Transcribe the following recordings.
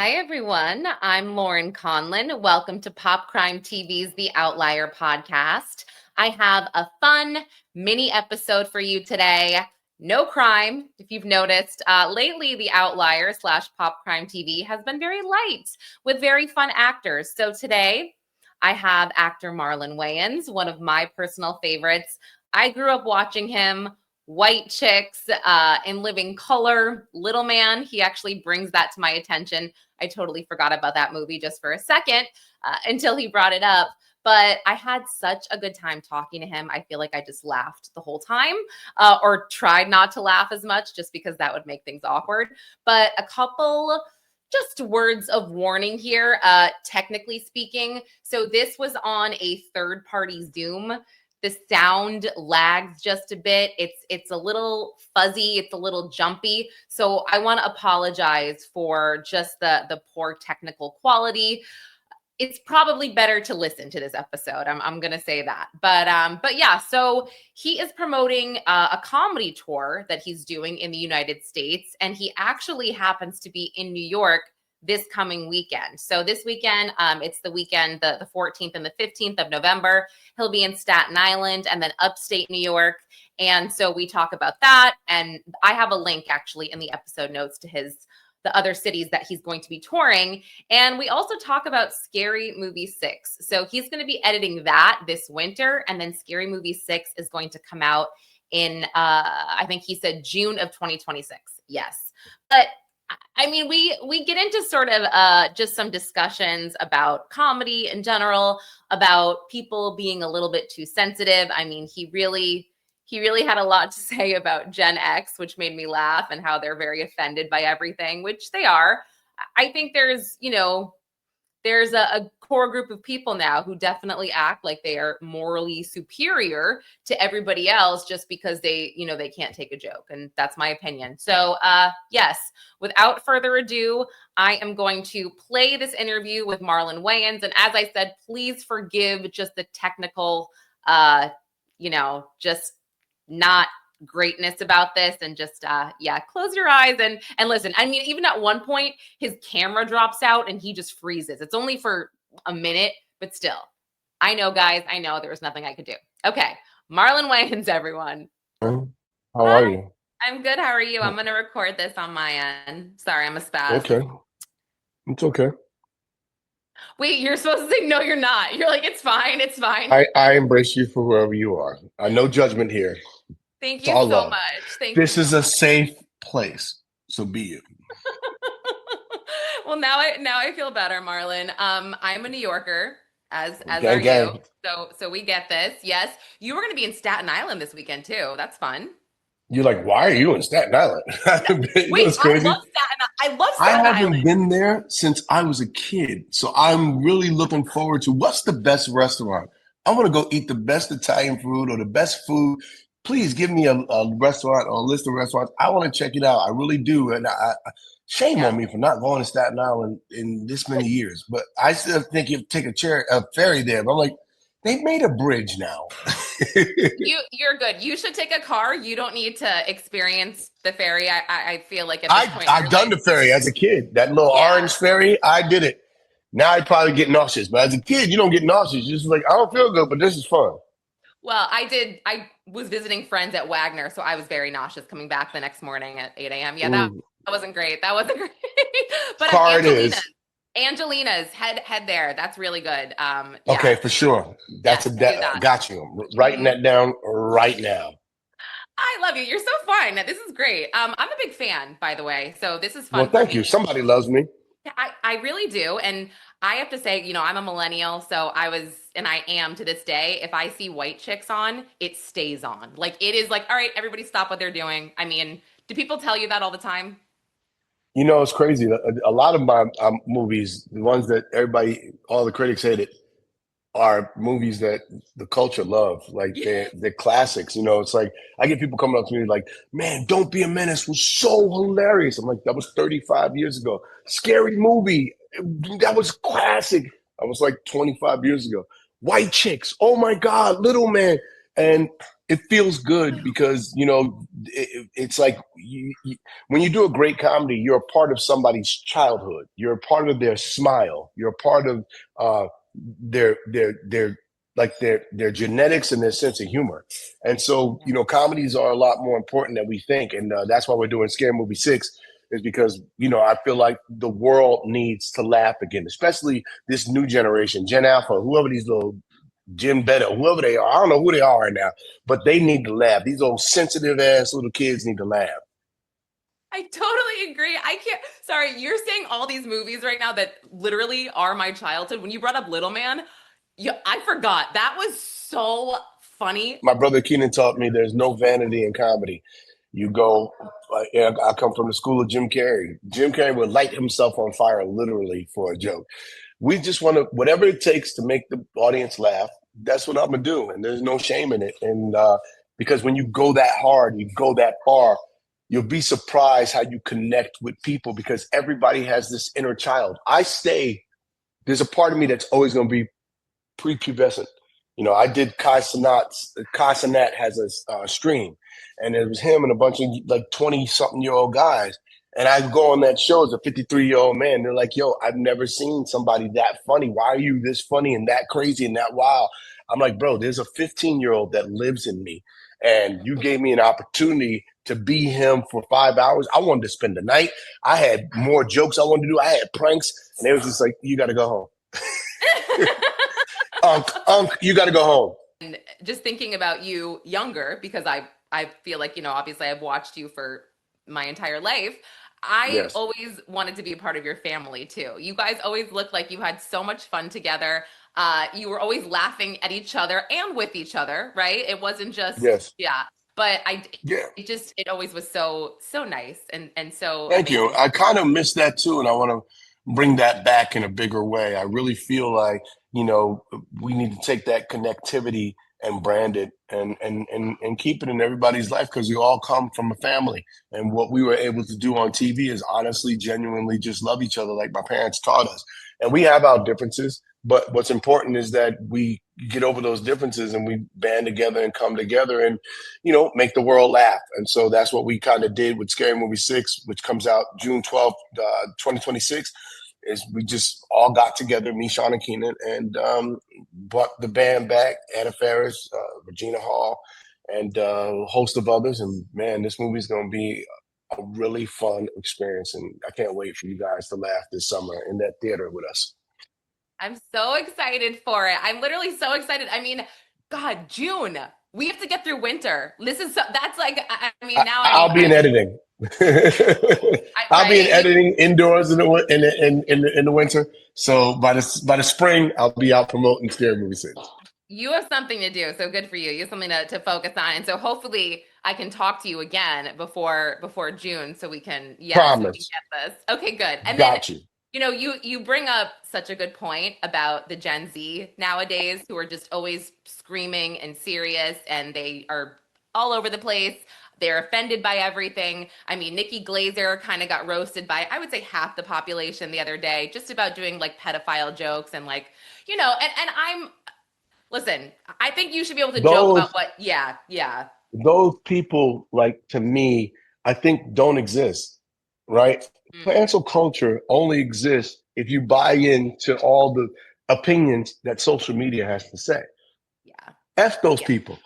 Hi, everyone. I'm Lauren Conlon. Welcome to Pop Crime TV's The Outlier podcast. I have a fun mini episode for you today. No crime, if you've noticed. Lately, The Outlier / Pop Crime TV has been very light with very fun actors. So today, I have actor Marlon Wayans, one of my personal favorites. I grew up watching him. White Chicks, In Living Color, Little Man. He actually brings that to my attention. I totally forgot about that movie just for a second until he brought it up. But I had such a good time talking to him. I feel like I just laughed the whole time or tried not to laugh as much just because that would make things awkward. But a couple just words of warning here, technically speaking. So this was on a third-party Zoom. The sound lags just a bit. It's a little fuzzy. It's a little jumpy. So I want to apologize for just the poor technical quality. It's probably better to listen to this episode. I'm gonna say that. But yeah. So he is promoting a comedy tour that he's doing in the United States, and he actually happens to be in New York this coming weekend. So this weekend, it's the weekend, the 14th and the 15th of November. He'll be in Staten Island and then upstate New York. And so we talk about that. And I have a link actually in the episode notes to the other cities that he's going to be touring. And we also talk about Scary Movie 6. So he's going to be editing that this winter. And then Scary Movie 6 is going to come out in, I think he said June of 2026. Yes. But I mean, we get into sort of just some discussions about comedy in general, about people being a little bit too sensitive. I mean, he really had a lot to say about Gen X, which made me laugh, and how they're very offended by everything, which they are. I think there's a core group of people now who definitely act like they are morally superior to everybody else just because they can't take a joke. And that's my opinion. So yes, without further ado, I am going to play this interview with Marlon Wayans. And as I said, please forgive just the technical, just not greatness about this, and just close your eyes and listen. I mean, even at one point his camera drops out and he just freezes. It's only for a minute, but still, I know, guys, I know there was nothing I could do. Okay, Marlon Wayans, everyone. How Hi. are you? I'm good. How are you? I'm gonna record this on my end. Sorry, I'm a spaz. Okay. It's okay. Wait, you're supposed to say no, you're not. You're like, it's fine, it's fine. I embrace you for whoever you are. No judgment here. Thank It's you all so love. much. Thank This you is so a much. safe place. So be you. Well, now I feel better, Marlon. I'm a New Yorker, as are Gang, you. gang. So we get this. Yes, you were going to be in Staten Island this weekend too. That's fun. You're like, why are you in Staten Island? You know Wait, what's crazy? I love I Staten haven't Island. been there since I was a kid. So I'm really looking forward to what's the best restaurant. I want to go eat the best Italian food or the best food. Please give me a restaurant or a list of restaurants. I want to check it out. I really do. And shame Yeah. on me for not going to Staten Island in this many years. But I still think you take a ferry there. But I'm like, they've made a bridge now. You're good. You should take a car. You don't need to experience the ferry. I feel like at this point in I've your done life. the ferry as a kid. That little Yeah. orange ferry, I did it. Now I probably get nauseous, but as a kid, you don't get nauseous. You're just like, I don't feel good, but this is fun. Well, I did. I was visiting friends at Wagner, so I was very nauseous coming back the next morning at 8 a.m. Yeah, that Mm. wasn't great. That wasn't great. But Car it Angelina's, is. Angelina's head there. That's really good. Okay, Yeah, for sure. yes, do that. Got you. I'm writing that down right now. I love you. You're so fun. This is great. I'm a big fan, by the way. So this is Well, fun for thank me. you. Somebody loves me. Yeah, I really do. And I have to say, I'm a millennial, so and I am to this day, if I see White Chicks on, it stays on. Like, it is like, all right, everybody stop what they're doing. I mean, do people tell you that all the time? You know, it's crazy. A lot of my movies, the ones that all the critics hated, are movies that the culture loves. Like they're classics. You know, it's like I get people coming up to me like, "Man, Don't Be a Menace was so hilarious." I'm like, that was 35 years ago. Scary Movie, that was classic. I was like 25 years ago. White Chicks, oh my God, Little Man, and it feels good because it's like when you do a great comedy, you're a part of somebody's childhood. You're a part of their smile. You're a part of uh, their like their genetics and their sense of humor. And so, comedies are a lot more important than we think, and that's why we're doing Scary Movie 6. Is because I feel like the world needs to laugh again, especially this new generation, Gen Alpha, whoever these little Jim Better, whoever they are. I don't know who they are right now, but they need to laugh. These old sensitive ass little kids need to laugh. I totally agree. I can't. Sorry, you're saying all these movies right now that literally are my childhood. When you brought up Little Man, yeah, I forgot. That was so funny. My brother Keenan taught me there's no vanity in comedy. You go, I come from the school of Jim Carrey. Jim Carrey would light himself on fire literally for a joke. We just want to, whatever it takes to make the audience laugh, that's what I'm going to do. And there's no shame in it. And because when you go that hard, you go that far, you'll be surprised how you connect with people because everybody has this inner child. There's a part of me that's always going to be prepubescent. I did Kai Cenat has a stream, and it was him and a bunch of like 20-something-year-old guys. And I go on that show as a 53-year-old man. They're like, yo, I've never seen somebody that funny. Why are you this funny and that crazy and that wild? I'm like, bro, there's a 15-year-old that lives in me. And you gave me an opportunity to be him for 5 hours. I wanted to spend the night. I had more jokes I wanted to do. I had pranks. And it was just like, you got to go home. You got to go home. And just thinking about you younger, because I feel like, obviously I've watched you for my entire life. I always wanted to be a part of your family too. You guys always looked like you had so much fun together. You were always laughing at each other and with each other, right? It wasn't just, yeah. But it always was so nice and so. Thank you. I kind of miss that too, and I want to bring that back in a bigger way. I really feel like we need to take that connectivity and brand it and keep it in everybody's life because we all come from a family. And what we were able to do on TV is honestly, genuinely just love each other like my parents taught us. And we have our differences, but what's important is that we get over those differences and we band together and come together and, make the world laugh. And so that's what we kind of did with Scary Movie 6, which comes out June 12th, 2026. Is we just all got together, me, Sean, and Keenan, and brought the band back, Anna Faris, Regina Hall, and a host of others. And man, this movie's going to be a really fun experience. And I can't wait for you guys to laugh this summer in that theater with us. I'm so excited for it. I'm literally so excited. I mean, God, June. We have to get through winter. That's like, I'll be in editing. I'll be in editing indoors in the winter. So by the spring, I'll be out promoting Scary Movie 6. You have something to do, so good for you. You have something to focus on, and so hopefully I can talk to you again before June, so we can Promise. So we can get this. Okay, good. And Got then, you bring up such a good point about the Gen Z nowadays who are just always screaming and serious, and they are all over the place. They're offended by everything. I mean, Nikki Glazer kind of got roasted by, I would say, half the population the other day, just about doing like pedophile jokes and like, listen, I think you should be able to joke about what, yeah. Those people, like, to me, I think don't exist, right? Mm-hmm. Cancel culture only exists if you buy into all the opinions that social media has to say. Yeah. F those people.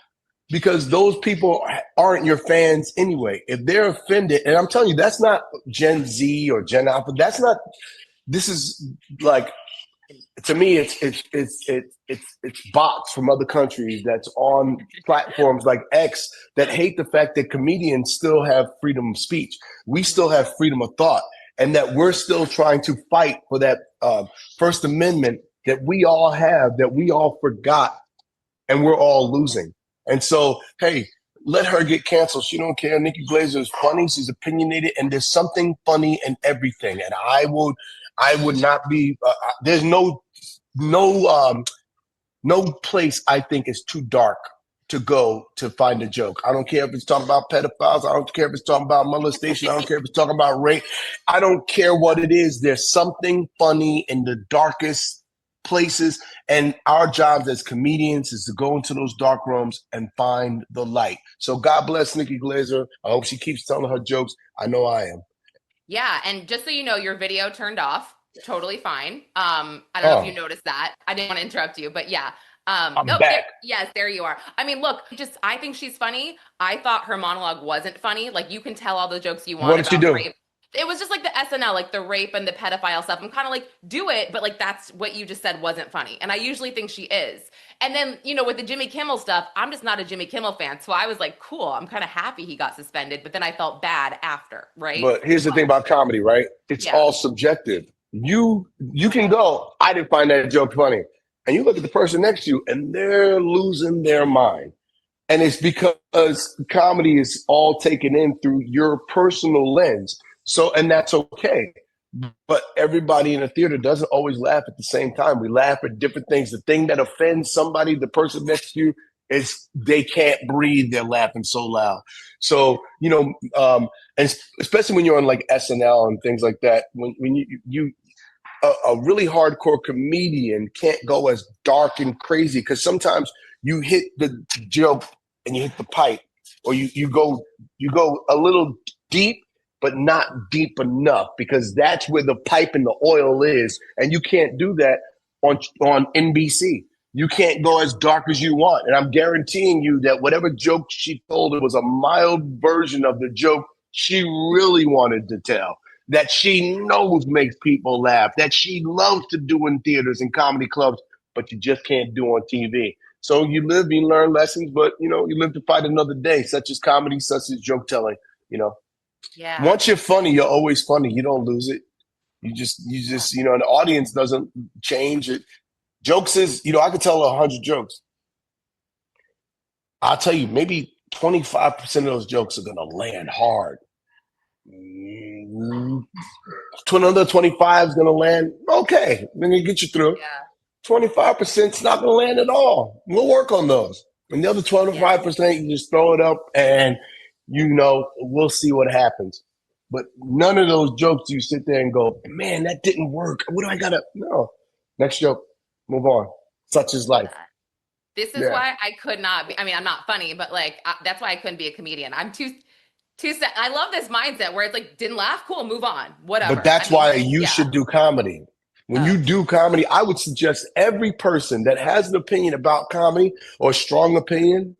Because those people aren't your fans anyway. If they're offended, and I'm telling you, that's not Gen Z or Gen Alpha. This is like, to me, it's bots from other countries that's on platforms like X that hate the fact that comedians still have freedom of speech. We still have freedom of thought, and that we're still trying to fight for that First Amendment that we all have, that we all forgot, and we're all losing. And so, hey, let her get canceled. She don't care. Nikki Glazer is funny. She's opinionated, and there's something funny in everything. And I would not be. There's no place I think is too dark to go to find a joke. I don't care if it's talking about pedophiles. I don't care if it's talking about molestation. I don't care if it's talking about rape. I don't care what it is. There's something funny in the darkest places. And our jobs as comedians is to go into those dark rooms and find the light. So God bless Nikki Glazer. I hope she keeps telling her jokes. I know I am. Yeah, and just so you know, your video turned off. Totally fine. I don't know if you Oh, noticed that. I didn't want to interrupt you, but yeah. I'm Nope, there, back. yes, there you are. I mean, look, just I think she's funny. I thought her monologue wasn't funny. Like you can tell all the jokes you What want did she about do? rape. It was just like the SNL, like the rape and the pedophile stuff. I'm kind of like, do it, but like that's what you just said wasn't funny. And I usually think she is. And then, with the Jimmy Kimmel stuff, I'm just not a Jimmy Kimmel fan. So I was like, cool, I'm kind of happy he got suspended, but then I felt bad after, right? But here's the thing about comedy, right? It's Yeah. all subjective. You can go, I didn't find that joke funny. And you look at the person next to you and they're losing their mind. And it's because comedy is all taken in through your personal lens. So, and that's okay. But everybody in the theater doesn't always laugh at the same time. We laugh at different things. The thing that offends somebody, the person next to you, is they can't breathe. They're laughing so loud. So, and especially when you're on like SNL and things like that, when you a really hardcore comedian can't go as dark and crazy because sometimes you hit the joke and you hit the pipe, or you go a little deep, but not deep enough because that's where the pipe and the oil is, and you can't do that on NBC. You can't go as dark as you want, and I'm guaranteeing you that whatever joke she told, it was a mild version of the joke she really wanted to tell, that she knows makes people laugh, that she loves to do in theaters and comedy clubs, but you just can't do on TV. So you live, you learn lessons, but you live to fight another day, such as comedy, such as joke telling. You know, Yeah. once you're funny, you're always funny. You don't lose it. Yeah. The audience doesn't change it. Jokes is, I could tell 100 jokes. I'll tell you, maybe 25% of those jokes are gonna land hard. Another 25 is going to land okay. Then you get you through. Yeah. 25% is not going to land at all. We'll work on those. And the other Yeah. 25%, you just throw it up and we'll see what happens. But none of those jokes you sit there and go, man, that didn't work. What do I got to? No. Next joke. Move on. Such is Love life. that. This is Yeah. why I could not be. I mean, I'm not funny, but like that's why I couldn't be a comedian. I'm too set. I love this mindset where it's like, didn't laugh, cool, move on, But whatever. I that's mean, why you yeah. should do comedy. When Oh, you do comedy, I would suggest every person that has an opinion about comedy or a strong opinion,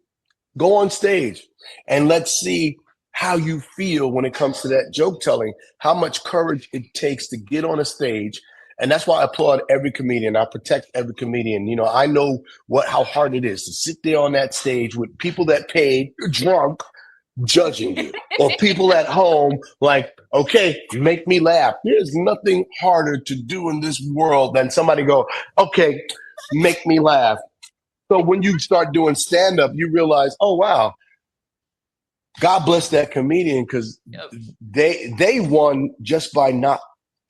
go on stage and let's see how you feel when it comes to that joke telling, how much courage it takes to get on a stage. And that's why I applaud every comedian. I protect every comedian. I know how hard it is to sit there on that stage with people that paid, drunk, judging you, or people at home like, okay, make me laugh. There's nothing harder to do in this world than somebody go, okay, make me laugh. So when you start doing stand up, you realize, oh wow, God bless that comedian, because yep. they won just by not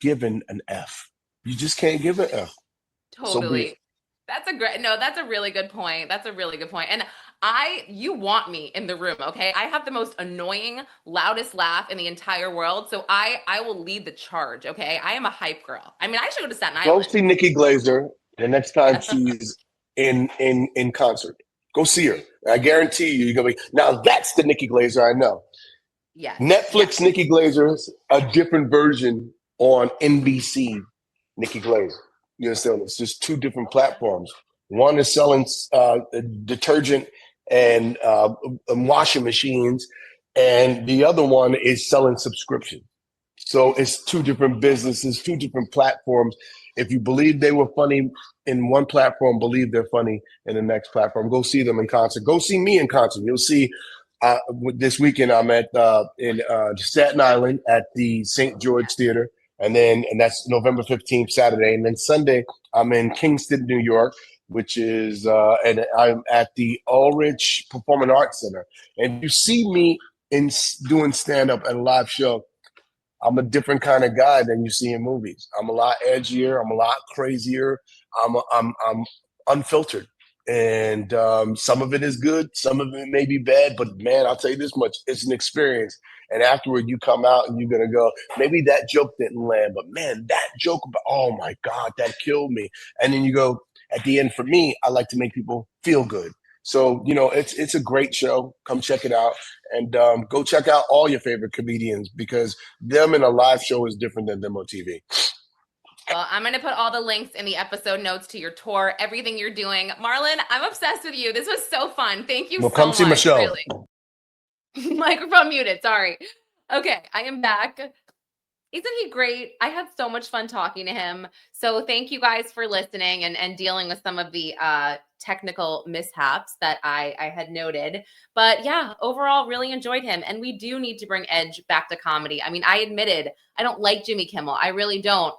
giving an F. You just can't give an F. So be it. Totally. That's a really good point. That's a really good point. And you want me in the room, okay? I have the most annoying, loudest laugh in the entire world. So I will lead the charge, okay? I am a hype girl. I mean, I should go to Staten Go Island. see Nikki Glazer the next time Yeah. she's in concert. Go see her. I guarantee you're gonna be, now that's the Nikki Glazer I know. Yes. Yes. Netflix Nikki Glazer is a different version on NBC Nikki Glazer. You understand? It's just two different platforms. One is selling detergent and washing machines, and the other one is selling subscription. So it's two different businesses, two different platforms. If you believe they were funny in one platform, believe they're funny in the next platform. Go see them in concert. Go see me in concert. You'll see this weekend I'm at in Staten Island at the St. George Theater, and that's November 15th, Saturday, and then Sunday I'm in Kingston, New York, which is and I'm at the Ulrich Performing Arts Center. And you see me in doing stand up at a live show, I'm a different kind of guy than you see in movies. I'm a lot edgier. I'm a lot crazier. I'm unfiltered. And some of it is good, some of it may be bad, but man, I'll tell you this much, it's an experience. And afterward, you come out and you're gonna go, maybe that joke didn't land, but man, that joke, oh my God, that killed me. And then you go, at the end, for me, I like to make people feel good. So, you know, it's a great show. Come check it out. And go check out all your favorite comedians, because them in a live show is different than them on TV. Well, I'm going to put all the links in the episode notes to your tour, everything you're doing. Marlon, I'm obsessed with you. This was so fun. Thank you Well, so come see my much. show. Really. Microphone muted. Sorry. Okay, I am back. Isn't he great? I had so much fun talking to him. So thank you guys for listening and dealing with some of the technical mishaps that I had noted. But yeah, overall, really enjoyed him. And we do need to bring Edge back to comedy. I mean, I admitted I don't like Jimmy Kimmel. I really don't.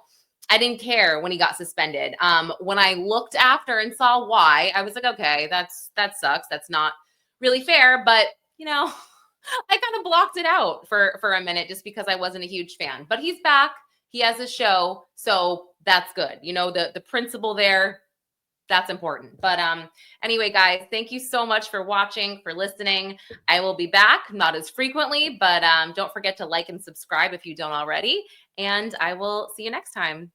I didn't care when he got suspended. When I looked after and saw why, I was like, okay, that sucks. That's not really fair. But you know, I kind of blocked it out for a minute just because I wasn't a huge fan. But he's back. He has a show, so that's good. You know, the principle there, that's important. But anyway, guys, thank you so much for watching, for listening. I will be back, not as frequently, but don't forget to like and subscribe if you don't already. And I will see you next time.